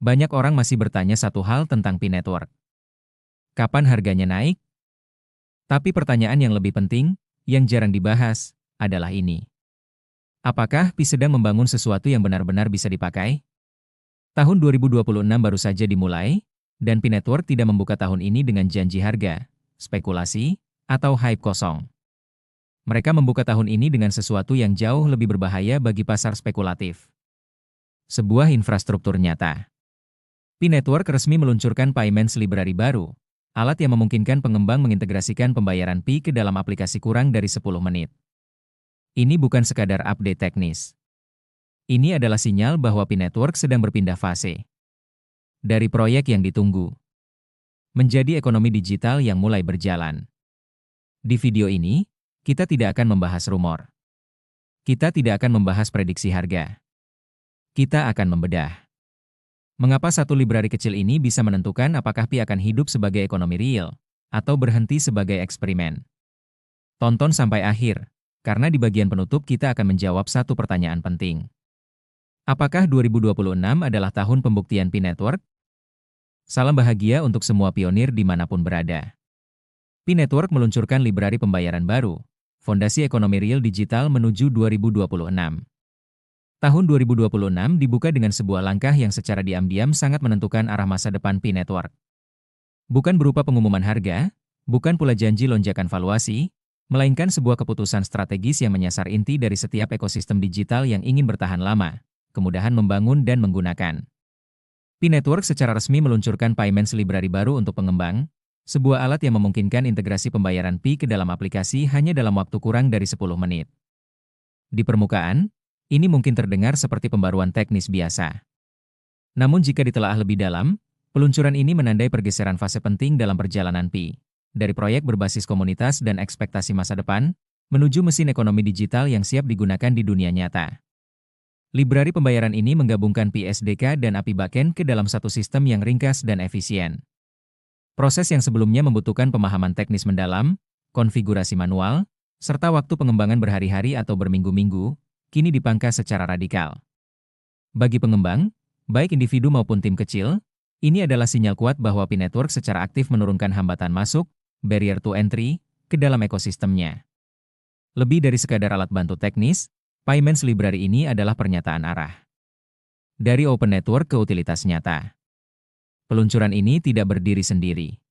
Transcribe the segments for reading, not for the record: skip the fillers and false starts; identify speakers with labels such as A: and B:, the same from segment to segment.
A: Banyak orang masih bertanya satu hal tentang Pi Network. Kapan harganya naik? Tapi pertanyaan yang lebih penting, yang jarang dibahas, adalah ini. Apakah Pi sedang membangun sesuatu yang benar-benar bisa dipakai? Tahun 2026 baru saja dimulai, dan Pi Network tidak membuka tahun ini dengan janji harga, spekulasi, atau hype kosong. Mereka membuka tahun ini dengan sesuatu yang jauh lebih berbahaya bagi pasar spekulatif. Sebuah infrastruktur nyata. Pi Network resmi meluncurkan Payments Library baru, alat yang memungkinkan pengembang mengintegrasikan pembayaran Pi ke dalam aplikasi kurang dari 10 menit. Ini bukan sekadar update teknis. Ini adalah sinyal bahwa Pi Network sedang berpindah fase. Dari proyek yang ditunggu, menjadi ekonomi digital yang mulai berjalan. Di video ini, kita tidak akan membahas rumor. Kita tidak akan membahas prediksi harga. Kita akan membedah. Mengapa satu library kecil ini bisa menentukan apakah Pi akan hidup sebagai ekonomi real, atau berhenti sebagai eksperimen? Tonton sampai akhir, karena di bagian penutup kita akan menjawab satu pertanyaan penting. Apakah 2026 adalah tahun pembuktian Pi Network? Salam bahagia untuk semua pionir dimanapun berada. Pi Network meluncurkan library pembayaran baru, Fondasi Ekonomi Real Digital menuju 2026. Tahun 2026 dibuka dengan sebuah langkah yang secara diam-diam sangat menentukan arah masa depan Pi Network. Bukan berupa pengumuman harga, bukan pula janji lonjakan valuasi, melainkan sebuah keputusan strategis yang menyasar inti dari setiap ekosistem digital yang ingin bertahan lama, kemudahan membangun dan menggunakan. Pi Network secara resmi meluncurkan Payments Library baru untuk pengembang, sebuah alat yang memungkinkan integrasi pembayaran Pi ke dalam aplikasi hanya dalam waktu kurang dari 10 menit. Di permukaan, ini mungkin terdengar seperti pembaruan teknis biasa. Namun jika ditelaah lebih dalam, peluncuran ini menandai pergeseran fase penting dalam perjalanan Pi, dari proyek berbasis komunitas dan ekspektasi masa depan, menuju mesin ekonomi digital yang siap digunakan di dunia nyata. Library pembayaran ini menggabungkan Pi SDK dan API backend ke dalam satu sistem yang ringkas dan efisien. Proses yang sebelumnya membutuhkan pemahaman teknis mendalam, konfigurasi manual, serta waktu pengembangan berhari-hari atau berminggu-minggu, kini dipangkas secara radikal. Bagi pengembang, baik individu maupun tim kecil, ini adalah sinyal kuat bahwa Pi Network secara aktif menurunkan hambatan masuk, barrier to entry, ke dalam ekosistemnya. Lebih dari sekadar alat bantu teknis, Payments Library ini adalah pernyataan arah. Dari Open Network ke utilitas nyata. Peluncuran ini tidak berdiri sendiri.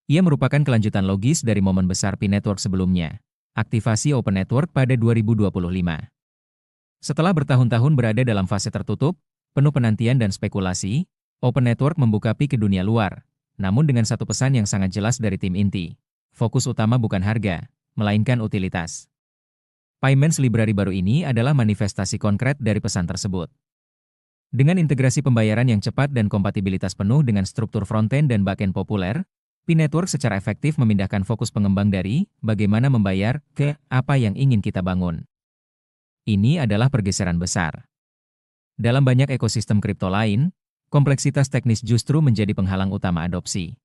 A: Ia merupakan kelanjutan logis dari momen besar Pi Network sebelumnya, aktivasi Open Network pada 2025. Setelah bertahun-tahun berada dalam fase tertutup, penuh penantian dan spekulasi, Open Network membuka Pi ke dunia luar, namun dengan satu pesan yang sangat jelas dari tim inti. Fokus utama bukan harga, melainkan utilitas. Payments Library baru ini adalah manifestasi konkret dari pesan tersebut. Dengan integrasi pembayaran yang cepat dan kompatibilitas penuh dengan struktur frontend dan backend populer, Pi Network secara efektif memindahkan fokus pengembang dari bagaimana membayar ke apa yang ingin kita bangun. Ini adalah pergeseran besar. Dalam banyak ekosistem kripto lain, kompleksitas teknis justru menjadi penghalang utama adopsi.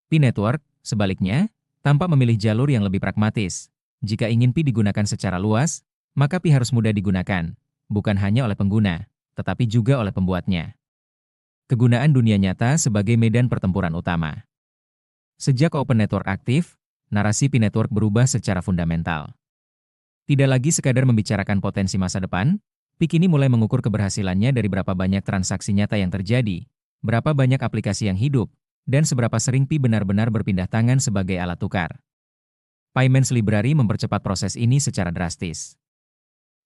A: Pi Network, sebaliknya, tampak memilih jalur yang lebih pragmatis. Jika ingin Pi digunakan secara luas, maka Pi harus mudah digunakan, bukan hanya oleh pengguna, tetapi juga oleh pembuatnya. Kegunaan dunia nyata sebagai medan pertempuran utama. Sejak Open Network aktif, narasi Pi Network berubah secara fundamental. Tidak lagi sekadar membicarakan potensi masa depan, Pi kini mulai mengukur keberhasilannya dari berapa banyak transaksi nyata yang terjadi, berapa banyak aplikasi yang hidup, dan seberapa sering Pi benar-benar berpindah tangan sebagai alat tukar. Payments Library mempercepat proses ini secara drastis.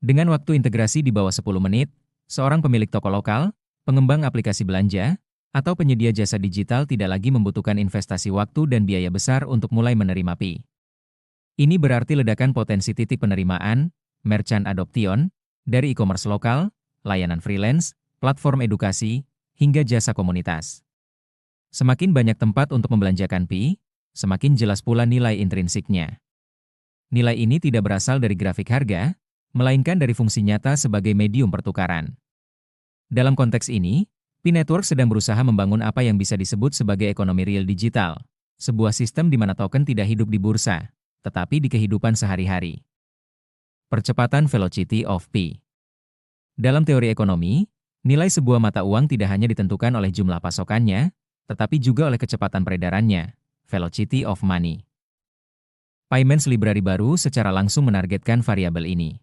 A: Dengan waktu integrasi di bawah 10 menit, seorang pemilik toko lokal, pengembang aplikasi belanja, atau penyedia jasa digital tidak lagi membutuhkan investasi waktu dan biaya besar untuk mulai menerima Pi. Ini berarti ledakan potensi titik penerimaan, merchant adoption, dari e-commerce lokal, layanan freelance, platform edukasi, hingga jasa komunitas. Semakin banyak tempat untuk membelanjakan Pi, semakin jelas pula nilai intrinsiknya. Nilai ini tidak berasal dari grafik harga, melainkan dari fungsi nyata sebagai medium pertukaran. Dalam konteks ini, Pi Network sedang berusaha membangun apa yang bisa disebut sebagai ekonomi real digital, sebuah sistem di mana token tidak hidup di bursa, tetapi di kehidupan sehari-hari. Percepatan velocity of Pi. Dalam teori ekonomi, Nilai sebuah mata uang tidak hanya ditentukan oleh jumlah pasokannya, tetapi juga oleh kecepatan peredarannya, velocity of money. Payments Library baru secara langsung menargetkan variabel ini.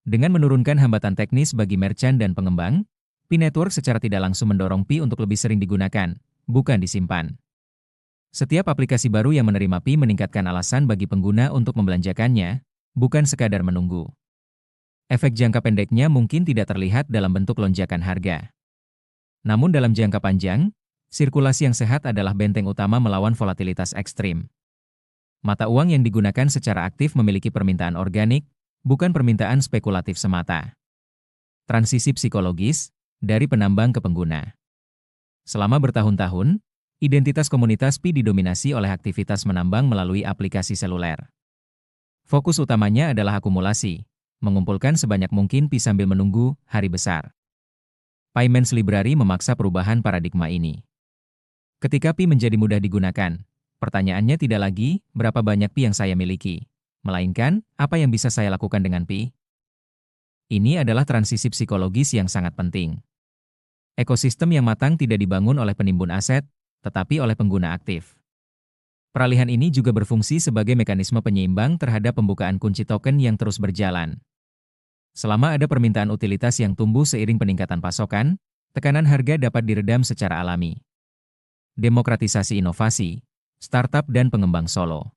A: Dengan menurunkan hambatan teknis bagi merchant dan pengembang, P-Network secara tidak langsung mendorong Pi untuk lebih sering digunakan, bukan disimpan. Setiap aplikasi baru yang menerima Pi meningkatkan alasan bagi pengguna untuk membelanjakannya, bukan sekadar menunggu. Efek jangka pendeknya mungkin tidak terlihat dalam bentuk lonjakan harga. Namun dalam jangka panjang, sirkulasi yang sehat adalah benteng utama melawan volatilitas ekstrim. Mata uang yang digunakan secara aktif memiliki permintaan organik, bukan permintaan spekulatif semata. Transisi psikologis, dari penambang ke pengguna. Selama bertahun-tahun, identitas komunitas Pi didominasi oleh aktivitas menambang melalui aplikasi seluler. Fokus utamanya adalah akumulasi, mengumpulkan sebanyak mungkin Pi sambil menunggu hari besar. Payments Library memaksa perubahan paradigma ini. Ketika Pi menjadi mudah digunakan, pertanyaannya tidak lagi berapa banyak Pi yang saya miliki, melainkan apa yang bisa saya lakukan dengan Pi. Ini adalah transisi psikologis yang sangat penting. Ekosistem yang matang tidak dibangun oleh penimbun aset, tetapi oleh pengguna aktif. Peralihan ini juga berfungsi sebagai mekanisme penyeimbang terhadap pembukaan kunci token yang terus berjalan. Selama ada permintaan utilitas yang tumbuh seiring peningkatan pasokan, tekanan harga dapat diredam secara alami. Demokratisasi inovasi, startup dan pengembang solo.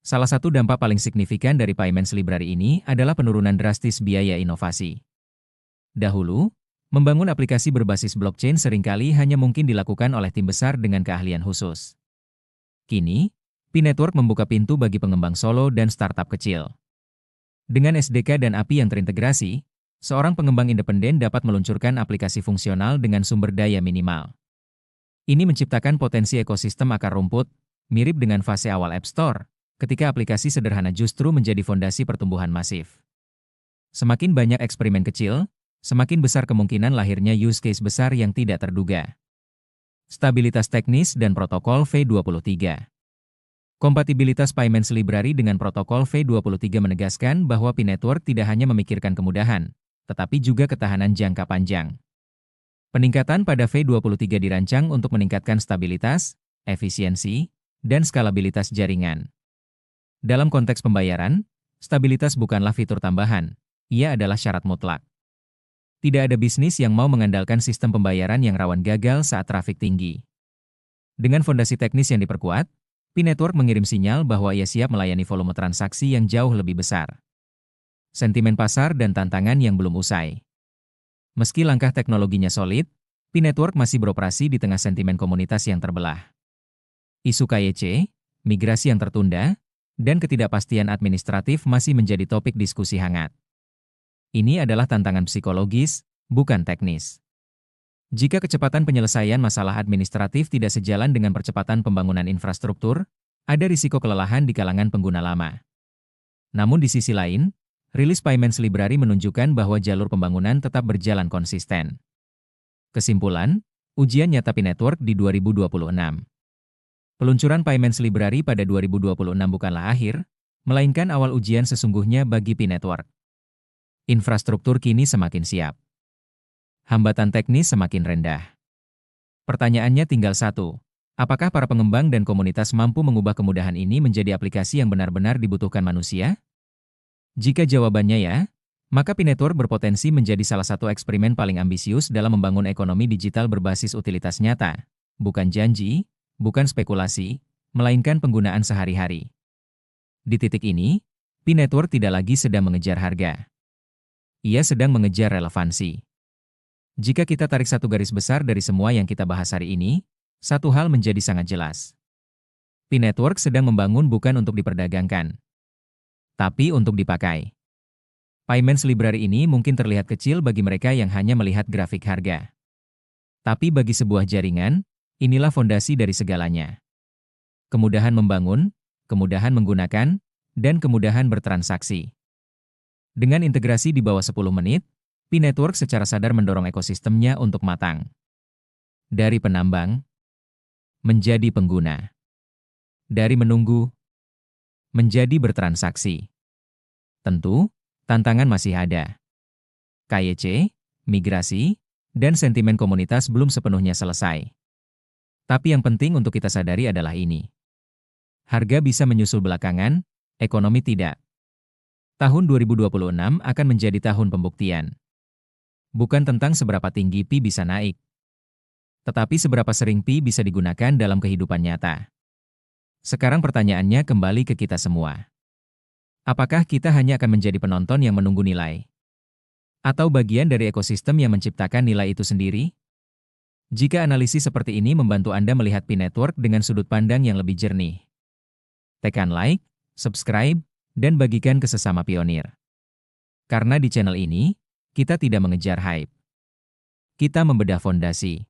A: Salah satu dampak paling signifikan dari Payments Library ini adalah penurunan drastis biaya inovasi. Dahulu, membangun aplikasi berbasis blockchain seringkali hanya mungkin dilakukan oleh tim besar dengan keahlian khusus. Kini, P-Network membuka pintu bagi pengembang solo dan startup kecil. Dengan SDK dan API yang terintegrasi, seorang pengembang independen dapat meluncurkan aplikasi fungsional dengan sumber daya minimal. Ini menciptakan potensi ekosistem akar rumput, mirip dengan fase awal App Store, ketika aplikasi sederhana justru menjadi fondasi pertumbuhan masif. Semakin banyak eksperimen kecil, semakin besar kemungkinan lahirnya use case besar yang tidak terduga. Stabilitas teknis dan protokol V23. Kompatibilitas Payments Library dengan protokol V23 menegaskan bahwa P-Network tidak hanya memikirkan kemudahan, tetapi juga ketahanan jangka panjang. Peningkatan pada V23 dirancang untuk meningkatkan stabilitas, efisiensi, dan skalabilitas jaringan. Dalam konteks pembayaran, stabilitas bukanlah fitur tambahan, ia adalah syarat mutlak. Tidak ada bisnis yang mau mengandalkan sistem pembayaran yang rawan gagal saat trafik tinggi. Dengan fondasi teknis yang diperkuat, P-Network mengirim sinyal bahwa ia siap melayani volume transaksi yang jauh lebih besar. Sentimen pasar dan tantangan yang belum usai. Meski langkah teknologinya solid, P-Network masih beroperasi di tengah sentimen komunitas yang terbelah. Isu KYC, migrasi yang tertunda, dan ketidakpastian administratif masih menjadi topik diskusi hangat. Ini adalah tantangan psikologis, bukan teknis. Jika kecepatan penyelesaian masalah administratif tidak sejalan dengan percepatan pembangunan infrastruktur, ada risiko kelelahan di kalangan pengguna lama. Namun di sisi lain, rilis Payments Library menunjukkan bahwa jalur pembangunan tetap berjalan konsisten. Kesimpulan, ujian nyata P-Network di 2026. Peluncuran Payments Library pada 2026 bukanlah akhir, melainkan awal ujian sesungguhnya bagi P-Network. Infrastruktur kini semakin siap. Hambatan teknis semakin rendah. Pertanyaannya tinggal satu, apakah para pengembang dan komunitas mampu mengubah kemudahan ini menjadi aplikasi yang benar-benar dibutuhkan manusia? Jika jawabannya ya, maka P-Network berpotensi menjadi salah satu eksperimen paling ambisius dalam membangun ekonomi digital berbasis utilitas nyata, bukan janji, bukan spekulasi, melainkan penggunaan sehari-hari. Di titik ini, P-Network tidak lagi sedang mengejar harga. Ia sedang mengejar relevansi. Jika kita tarik satu garis besar dari semua yang kita bahas hari ini, satu hal menjadi sangat jelas. P-Network sedang membangun bukan untuk diperdagangkan, tapi untuk dipakai. Payments Library ini mungkin terlihat kecil bagi mereka yang hanya melihat grafik harga. Tapi bagi sebuah jaringan, inilah fondasi dari segalanya. Kemudahan membangun, kemudahan menggunakan, dan kemudahan bertransaksi. Dengan integrasi di bawah 10 menit, P-Network secara sadar mendorong ekosistemnya untuk matang. Dari penambang, menjadi pengguna. Dari menunggu, menjadi bertransaksi. Tentu, tantangan masih ada. KYC, migrasi, dan sentimen komunitas belum sepenuhnya selesai. Tapi yang penting untuk kita sadari adalah ini. Harga bisa menyusul belakangan, ekonomi tidak. Tahun 2026 akan menjadi tahun pembuktian. Bukan tentang seberapa tinggi Pi bisa naik, tetapi seberapa sering Pi bisa digunakan dalam kehidupan nyata. Sekarang pertanyaannya kembali ke kita semua. Apakah kita hanya akan menjadi penonton yang menunggu nilai? Atau bagian dari ekosistem yang menciptakan nilai itu sendiri? Jika analisis seperti ini membantu Anda melihat Pi Network dengan sudut pandang yang lebih jernih, tekan like, subscribe, dan bagikan ke sesama pionir. Karena di channel ini, kita tidak mengejar hype. Kita membedah fondasi.